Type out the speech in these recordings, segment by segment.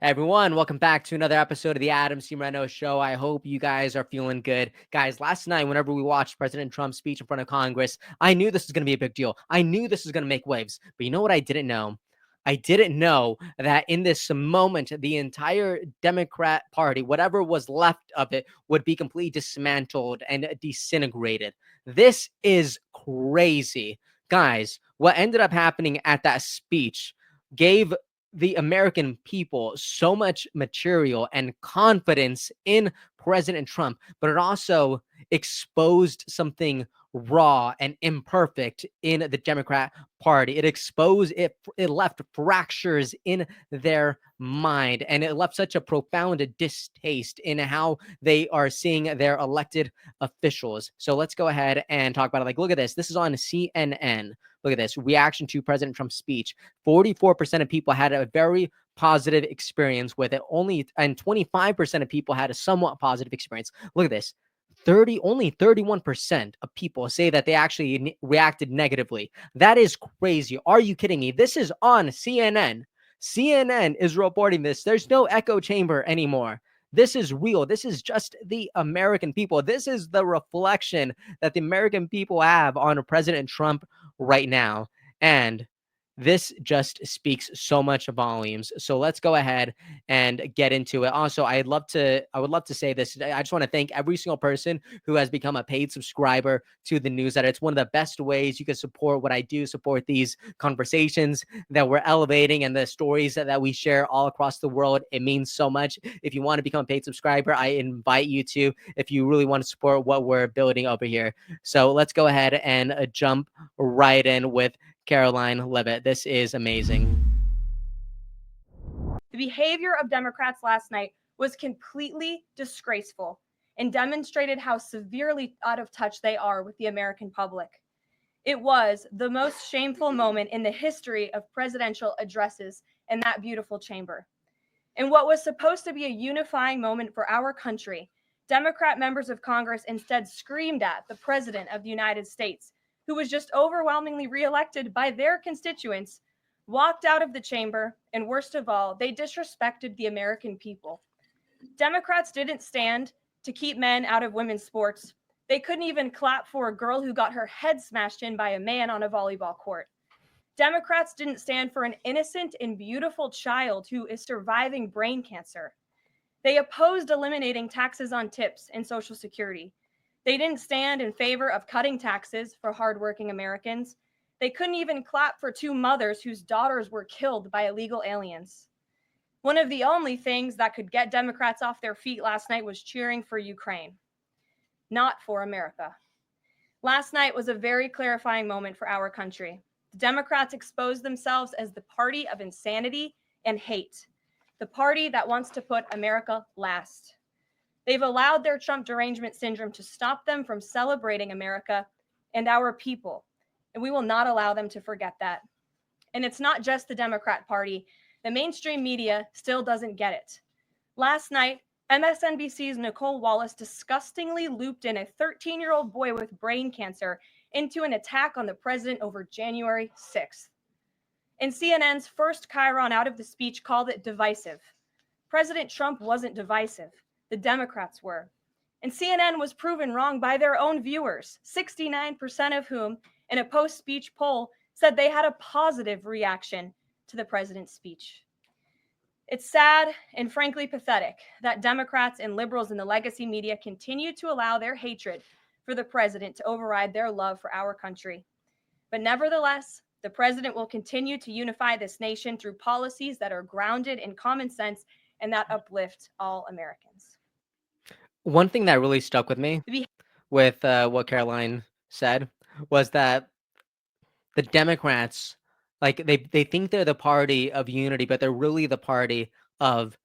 Hey everyone, welcome back to another episode of the Moreno Show. I hope you guys are feeling good. Guys, last night, whenever we watched President Trump's speech in front of Congress, I knew this was going to be a big deal. I knew this was going to make waves. But you know what I didn't know? I didn't know that in this moment, the entire Democrat Party, whatever was left of it, would be completely dismantled and disintegrated. This is crazy. Guys, what ended up happening at that speech gave the American people so much material and confidence in President Trump, but it also exposed something raw and imperfect in the Democrat Party. It exposed it, it left fractures in their mind, and it left such a profound distaste in how they are seeing their elected officials. So let's go ahead and talk about it. Like, look at this. This is on CNN. Look at this reaction to President Trump's speech. 44% of people had a very positive experience with it. And 25% of people had a somewhat positive experience. Look at this. Only 31% of people say that they actually reacted negatively. That is crazy. Are you kidding me? This is on CNN. CNN is reporting this. There's no echo chamber anymore. This is real. This is just the American people. This is the reflection that the American people have on President Trump right now. And this just speaks so much volumes. So let's go ahead and get into it. Also, I would love to say this. I just want to thank every single person who has become a paid subscriber to the newsletter. It's one of the best ways you can support what I do, support these conversations that we're elevating and the stories that we share all across the world. It means so much. If you want to become a paid subscriber, I invite you to, if you really want to support what we're building over here. So let's go ahead and jump right in with Caroline Levitt. This is amazing. The behavior of Democrats last night was completely disgraceful and demonstrated how severely out of touch they are with the American public. It was the most shameful moment in the history of presidential addresses in that beautiful chamber. In what was supposed to be a unifying moment for our country, Democrat members of Congress instead screamed at the President of the United States, who was just overwhelmingly reelected by their constituents, walked out of the chamber, and worst of all, they disrespected the American people. Democrats didn't stand to keep men out of women's sports. They couldn't even clap for a girl who got her head smashed in by a man on a volleyball court. Democrats didn't stand for an innocent and beautiful child who is surviving brain cancer. They opposed eliminating taxes on tips and Social Security. They didn't stand in favor of cutting taxes for hardworking Americans. They couldn't even clap for two mothers whose daughters were killed by illegal aliens. One of the only things that could get Democrats off their feet last night was cheering for Ukraine, not for America. Last night was a very clarifying moment for our country. The Democrats exposed themselves as the party of insanity and hate, the party that wants to put America last. They've allowed their Trump derangement syndrome to stop them from celebrating America and our people, and we will not allow them to forget that. And it's not just the Democrat Party. The mainstream media still doesn't get it. Last night, MSNBC's Nicole Wallace disgustingly looped in a 13-year-old boy with brain cancer into an attack on the president over January 6th. And CNN's first chyron out of the speech called it divisive. President Trump wasn't divisive. The Democrats were. And CNN was proven wrong by their own viewers, 69% of whom, in a post-speech poll, said they had a positive reaction to the president's speech. It's sad and frankly pathetic that Democrats and liberals in the legacy media continue to allow their hatred for the president to override their love for our country. But nevertheless, the president will continue to unify this nation through policies that are grounded in common sense and that uplift all Americans. One thing that really stuck with me with what Caroline said was that the Democrats, like they think they're the party of unity, but they're really the party of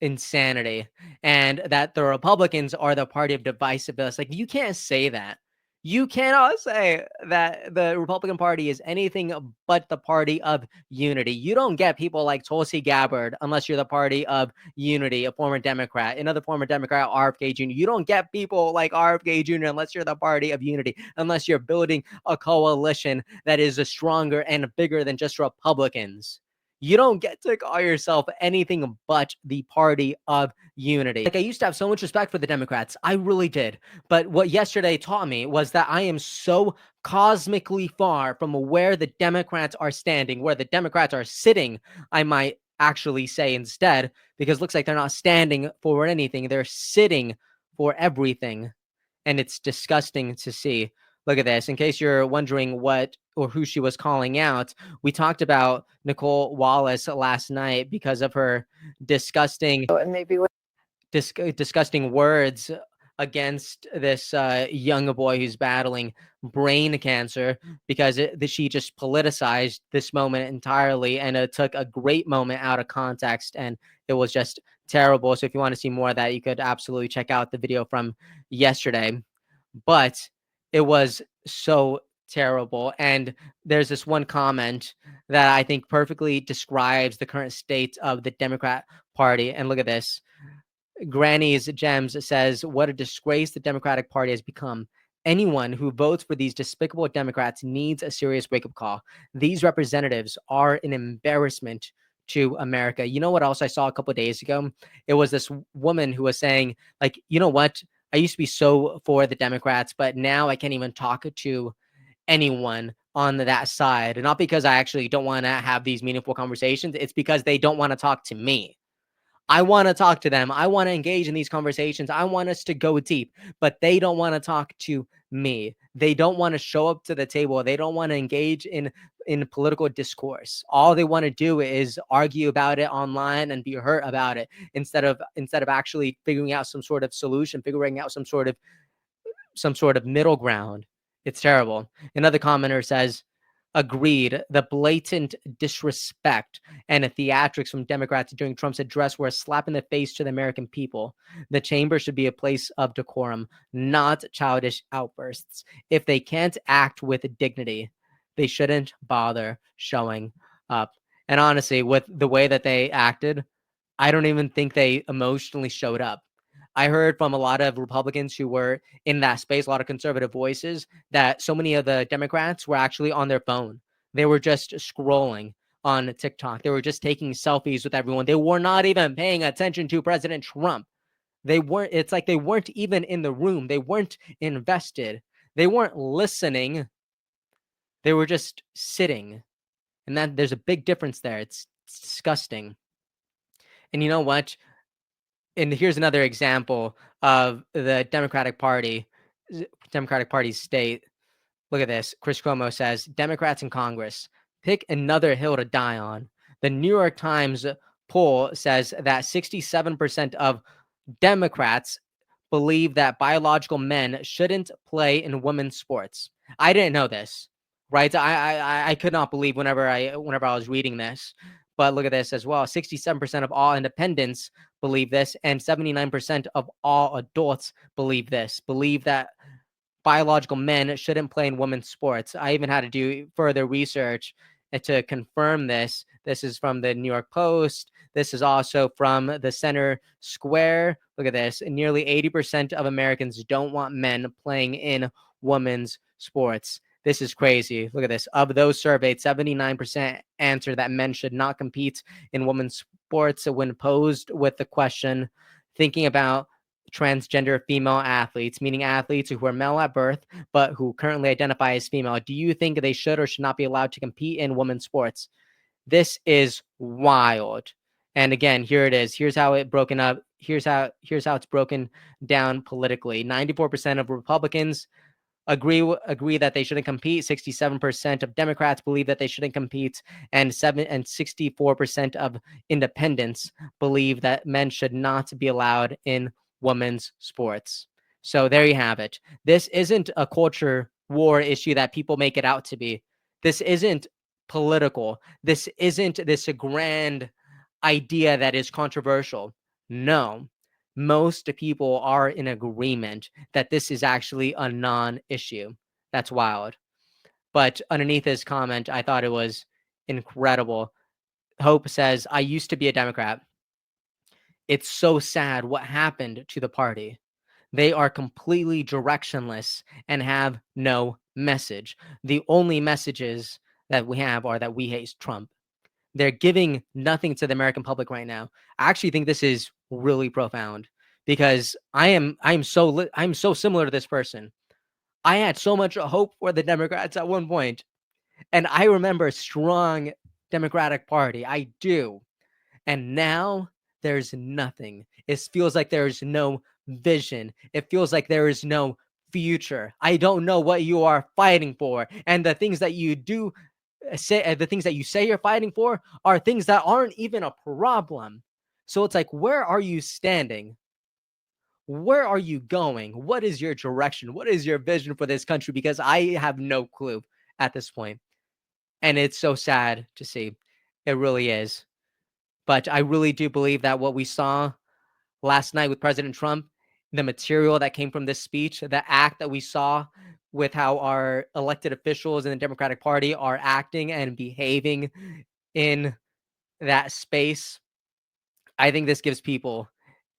insanity, and that the Republicans are the party of divisiveness. Like, you can't say that. You cannot say that the Republican Party is anything but the party of unity. You don't get people like Tulsi Gabbard unless you're the party of unity, a former Democrat, another former Democrat, RFK Jr. You don't get people like RFK Jr. unless you're the party of unity, unless you're building a coalition that is stronger and bigger than just Republicans. You don't get to call yourself anything but the party of unity. Like, I used to have so much respect for the Democrats. I really did. But what yesterday taught me was that I am so cosmically far from where the Democrats are standing, where the Democrats are sitting, I might actually say instead, because it looks like they're not standing for anything. They're sitting for everything. And it's disgusting to see. Look at this. In case you're wondering what or who she was calling out, we talked about Nicole Wallace last night because of her disgusting and maybe disgusting words against this young boy who's battling brain cancer, because she just politicized this moment entirely, and it took a great moment out of context, and it was just terrible. So if you want to see more of that, you could absolutely check out the video from yesterday. But it was so terrible. And there's this one comment that I think perfectly describes the current state of the Democrat Party. And look at this. Granny's Gems says, "What a disgrace the Democratic Party has become. Anyone who votes for these despicable Democrats needs a serious wake-up call. These representatives are an embarrassment to America." You know what else I saw a couple of days ago? It was this woman who was saying, like, you know what? I used to be so for the Democrats, but now I can't even talk to anyone on that side. And not because I actually don't want to have these meaningful conversations. It's because they don't want to talk to me. I want to talk to them. I want to engage in these conversations. I want us to go deep, but they don't want to talk to me. They don't want to show up to the table. They don't want to engage in political discourse. All they want to do is argue about it online and be hurt about it, instead of actually figuring out some sort of solution, figuring out some sort of middle ground. It's terrible. Another commenter says, "Agreed. The blatant disrespect and the theatrics from Democrats during Trump's address were a slap in the face to the American people. The chamber should be a place of decorum, not childish outbursts. If they can't act with dignity, they shouldn't bother showing up." And honestly, with the way that they acted, I don't even think they emotionally showed up. I heard from a lot of Republicans who were in that space, a lot of conservative voices, that so many of the Democrats were actually on their phone. They were just scrolling on TikTok. They were just taking selfies with everyone. They were not even paying attention to President Trump. It's like they weren't even in the room. They weren't invested. They weren't listening. They were just sitting. And that there's a big difference there. It's disgusting. And you know what? And here's another example of the Democratic Party's state. Look at this. Chris Cuomo says, "Democrats in Congress, pick another hill to die on." The New York Times poll says that 67% of Democrats believe that biological men shouldn't play in women's sports. I didn't know this, right? I could not believe whenever I was reading this. But look at this as well. 67% of all independents believe this, and 79% of all adults believe this. Believe that biological men shouldn't play in women's sports. I even had to do further research to confirm this. This is from the New York Post. This is also from the Center Square. Look at this. Nearly 80% of Americans don't want men playing in women's sports. This is crazy. Look at this. Of those surveyed, 79% answer that men should not compete in women's sports when posed with the question, thinking about transgender female athletes, meaning athletes who are male at birth but who currently identify as female. Do you think they should or should not be allowed to compete in women's sports? This is wild. And again, here it is. Here's how it's broken up. Here's how it's broken down politically. 94% of Republicans agree that they shouldn't compete. 67% of Democrats believe that they shouldn't compete, and 64% of independents believe that men should not be allowed in women's sports. So there you have it. This isn't a culture war issue that people make it out to be. This isn't political. This isn't this grand idea that is controversial. No, most people are in agreement that this is actually a non-issue. That's wild. But underneath his comment, I thought it was incredible. Hope says, "I used to be a Democrat. It's so sad what happened to the party. They are completely directionless and have no message. The only messages that we have are that we hate Trump." They're giving nothing to the American public right now. I actually think this is really profound because I'm so similar to this person. I had so much hope for the Democrats at one point, and I remember a strong Democratic Party. I do. And now there's nothing. It feels like there's no vision. It feels like there is no future. I don't know what you are fighting for. And the things that you do say, the things that you say you're fighting for are things that aren't even a problem. So it's like, where are you standing? Where are you going? What is your direction? What is your vision for this country? Because I have no clue at this point. And it's so sad to see. It really is. But I really do believe that what we saw last night with President Trump, the material that came from this speech, the act that we saw with how our elected officials in the Democratic Party are acting and behaving in that space, I think this gives people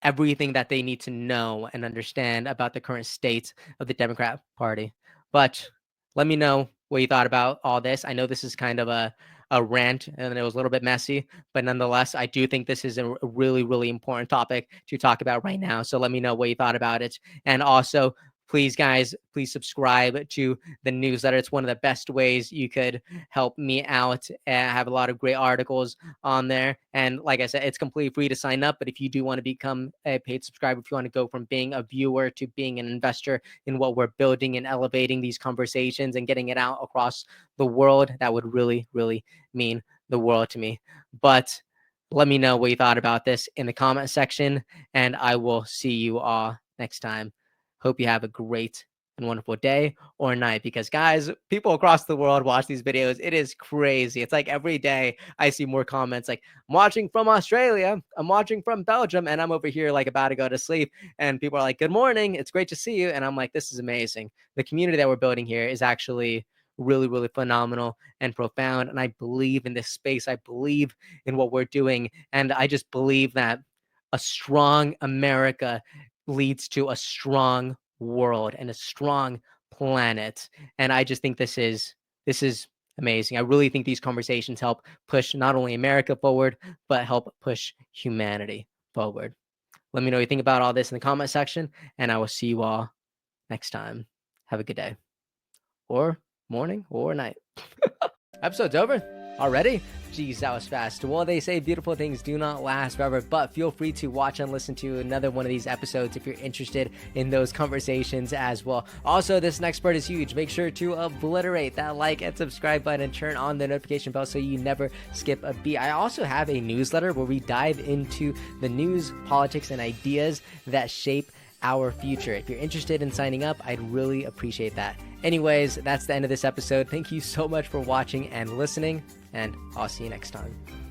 everything that they need to know and understand about the current state of the Democrat Party. But let me know what you thought about all this. I know this is kind of a rant and it was a little bit messy, but nonetheless, I do think this is a really, really important topic to talk about right now. So let me know what you thought about it. And also, please, guys, please subscribe to the newsletter. It's one of the best ways you could help me out. I have a lot of great articles on there. And like I said, it's completely free to sign up. But if you do want to become a paid subscriber, if you want to go from being a viewer to being an investor in what we're building and elevating these conversations and getting it out across the world, that would really, really mean the world to me. But let me know what you thought about this in the comment section, and I will see you all next time. Hope you have a great and wonderful day or night, because guys, people across the world watch these videos. It is crazy. It's like every day I see more comments like, I'm watching from Australia, I'm watching from Belgium, and I'm over here like about to go to sleep, and people are like, good morning, it's great to see you. And I'm like, this is amazing. The community that we're building here is actually really, really phenomenal and profound. And I believe in this space. I believe in what we're doing. And I just believe that a strong America leads to a strong world and a strong planet. And I just think this is amazing. I really think these conversations help push not only America forward, but help push humanity forward. Let me know what you think about all this in the comment section, and I will see you all next time. Have a good day, or morning, or night. Episode's over already? Geez, that was fast. Well, they say beautiful things do not last forever, but feel free to watch and listen to another one of these episodes if you're interested in those conversations as well. Also, this next part is huge. Make sure to obliterate that like and subscribe button and turn on the notification bell so you never skip a beat. I also have a newsletter where we dive into the news, politics, and ideas that shape our future. If you're interested in signing up, I'd really appreciate that. Anyways, that's the end of this episode. Thank you so much for watching and listening, and I'll see you next time.